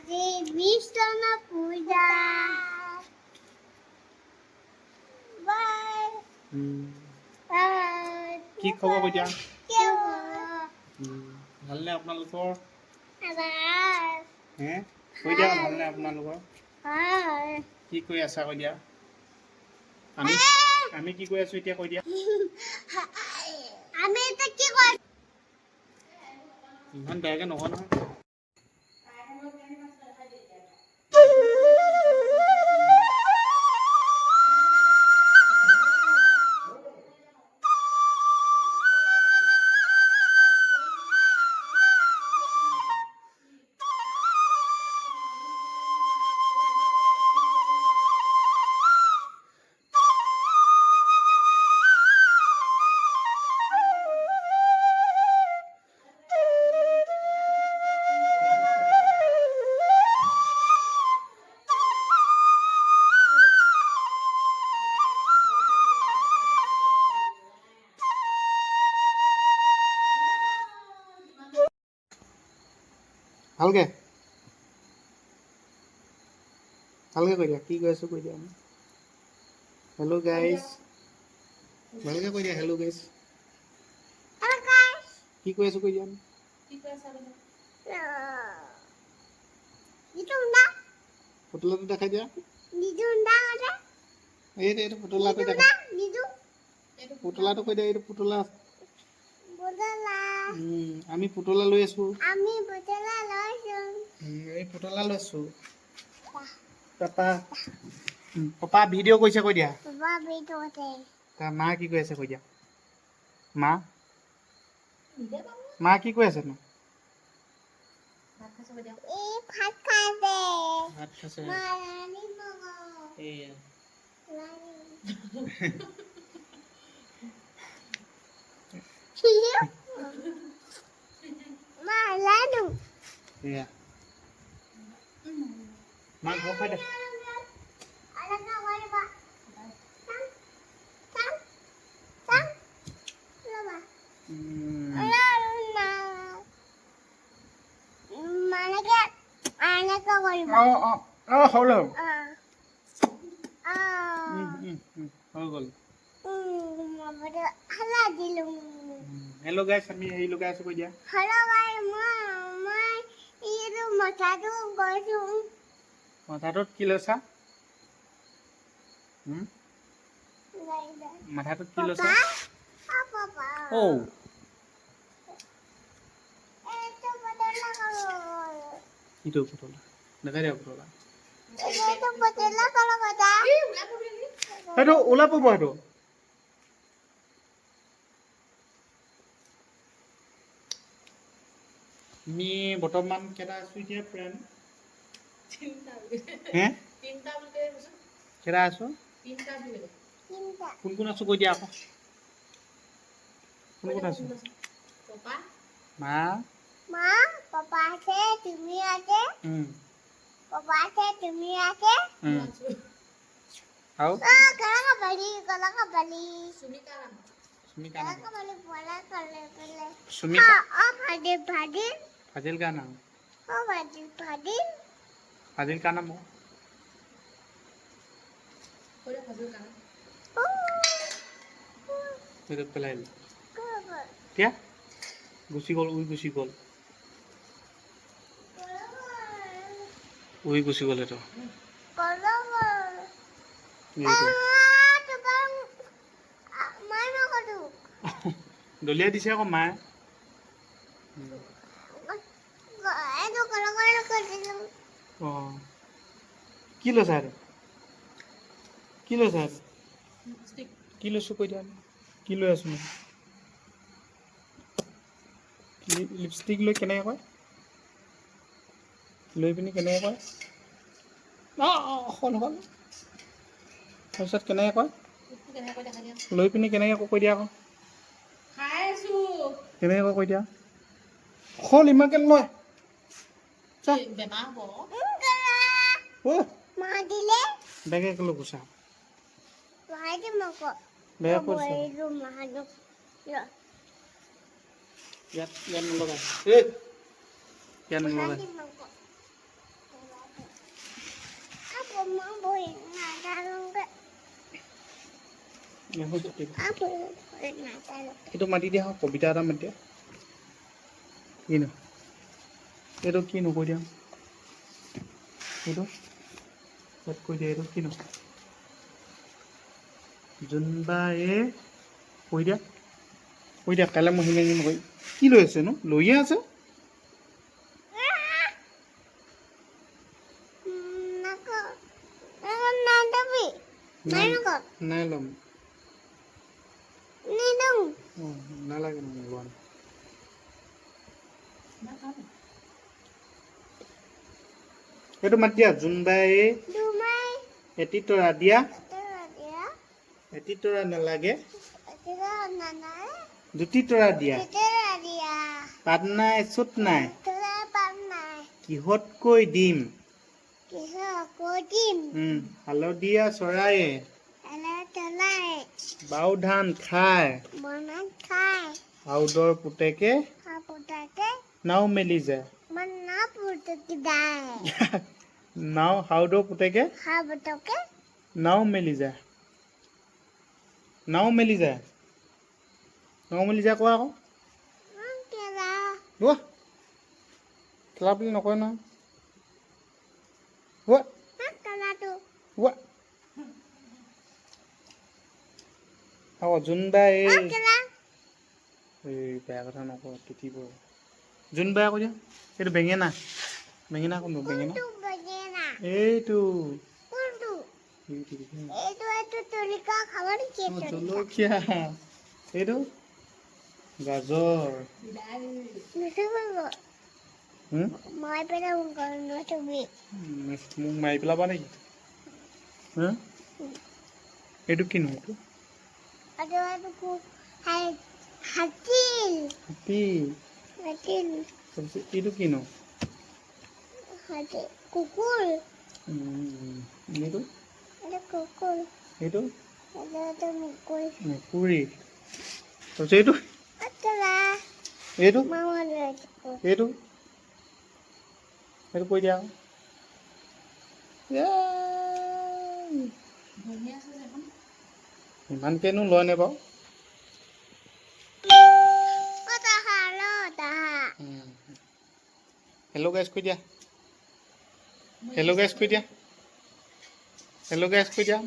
বিষ্ণু পূজা কি খবৰ কৈ দিয়া ভালনে আপোনালোকৰ হে কৈ দিয়া ভালনে আপোনালোকৰ কি কৰি আছা কৈ দিয়া আমি কি কৰি আছো এতিয়া কৈ দিয়া আমি এটা কি কয় ইমান বেয়াকে নহয় নহয় ভালকে ভালকে কৈ দিয়া কি কৈ আছো কৈ দিয়া হেল্ল' গাইজ ভালকে কৈ দিয়া হেল্ল' গাইজ কি কৈ আছো কৈ দিয়া পুতলাটো দেখাই দিয়া এইটো পুতলাটো দেখা পুতলাটো কৈ দিয়া এইটো পুতলা আমি পুতলা লৈ আছো এই পুতলা লৈছো পাপা ভিডিঅ' কৰিছে কৈ দিয়া তাৰ মা কি কৈ আছে কৈ দিয়া মা কি কৈ আছে নো ভাত খাইছে এইয়া এয়া মা ঘৰ খাই দে হ'ল হৈ গ'ল হেল্ল' গাইছ আমি হেৰি লগাই আছো কৈ দিয়া মাথাটোত কি লৈছা মাথাটোত কি লৈছা ঔ কিটো পুতলা দেখাই দিয়া পুতলা সেইটো ওলাব সেইটো আমি বৰ্তমান কেইটা আছো এতিয়া ফ্ৰেণ্ড কেইটা আছো কোন কোন আছো কৈ দিয়া আকৌ কোন কোন আছো মা পাপা আছে তুমি আছে পাপা আছে তুমি আছে আৰু সুমিকা फाजिल का नाम फाजिल का नाम हो मेरे पलाई क्या गुसी गोल उई गुसी गोल है तो দলিয়া দিছে আকৌ মায়ে কি লৈছা আৰু কি লৈছা আৰু কি লৈছো কৈ দিয়া কি লৈ আছো মই লিপষ্টিক লৈ কেনেকৈ কয় লৈ পিনি কেনেকৈ কয় হ'ল তাৰপিছত কেনেকৈ কয় লৈ পিনি কেনেকৈ কৈ দিয়া আকৌ কেনেকৈ কৈ দিয়া হ'ল ইমানকৈ লয় বেগে লৈ গুচা বেয়া কৰিছে ইয়াত নলগাই ইয়াত নলগাই এইটো মাতি দিয়া কবিতা এটা মাতি দিয়া কিনো এইটো কিনো কৈ দিয়া এইটো কৈ দিয়া এইটো কিনো জোনবায়ে কৈ দিয়া কাইলৈ মই সিমানি নকৰি কি লৈ আছে নো লৈয়ে আছে নাই ল'ম নালাগে লোৱা এইটো মাতি দিয়া জোনবায়ে এটি তৰা দিয়া এটি তৰা নালাগে দুটি তৰা দিয়া পাত নাই চুট নাই কিহতকৈ দিম হালধীয়া চৰায়ে বাও ধান খায় হাউদৰ পুতেকে নাও মেলি যায় নাও হাউদৰ পুতেকে নাও মেলি যায় কোৱা আকৌ খেলা বুলি নকয় নহয় জোনবাই এই বেয়া কথা নকওঁ তিতিব জোনবাই কৈ দিয়া এইটো বেঙেনা কোনটো বেঙেনা এইটো জলকীয়া এইটো গাজৰ মোক মাৰি পেলাবা নেকি এইটো কিনো হাতী এইটো কিনো কুকুৰ এইটো মেকুৰী তাৰপিছত এইটো কৈ দিয়া ইমানকেনো লয় নে বাৰু হেল্ল' গাইজ কৈ দিয়া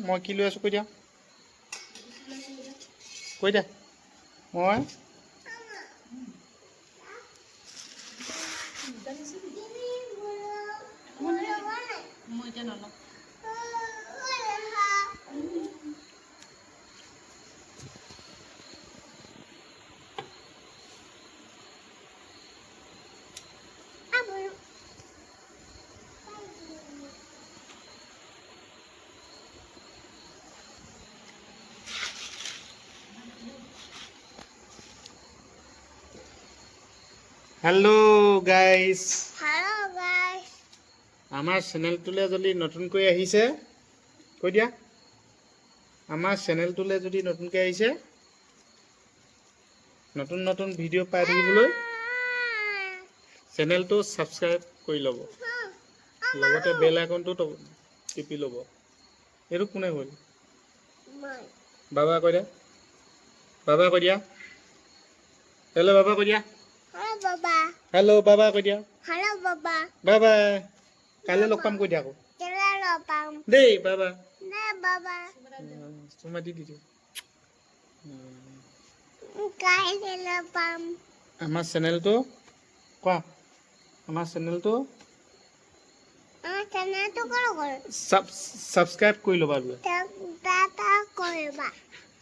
মই কি লৈ আছো কৈ দিয়া মই হেল্ল' গাইজ আমাৰ চেনেলটোলৈ যদি নতুনকৈ আহিছে কৈ দিয়া আমাৰ চেনেলটোলৈ যদি নতুনকৈ আহিছে নতুন ভিডিঅ' পাই থাকিবলৈ চেনেলটো ছাবস্ক্ৰাইব কৰি ল'ব লগতে বেল আইকনটো টিপি ল'ব এইটো কোনে হ'ল বাবা কৈ দিয়া হেল্ল' বাবা কৈ দিয়া হেল্ল' বাবা কৈ দিয়া বাই বাই কাইলৈ লগ পাম কৈ দিয়া আকৌ দেই বাবা চুমা দি দিওঁ আমাৰ চেনেলটো কোৱা আমাৰ চেনেলটো ছাবস্ক্ৰাইব কৰি ল'বা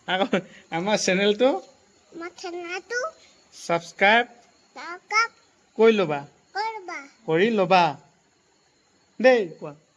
আকৌ আমাৰ চেনেলটো ছাবস্ক্ৰাইব কৰি ল'বা দেই কোৱা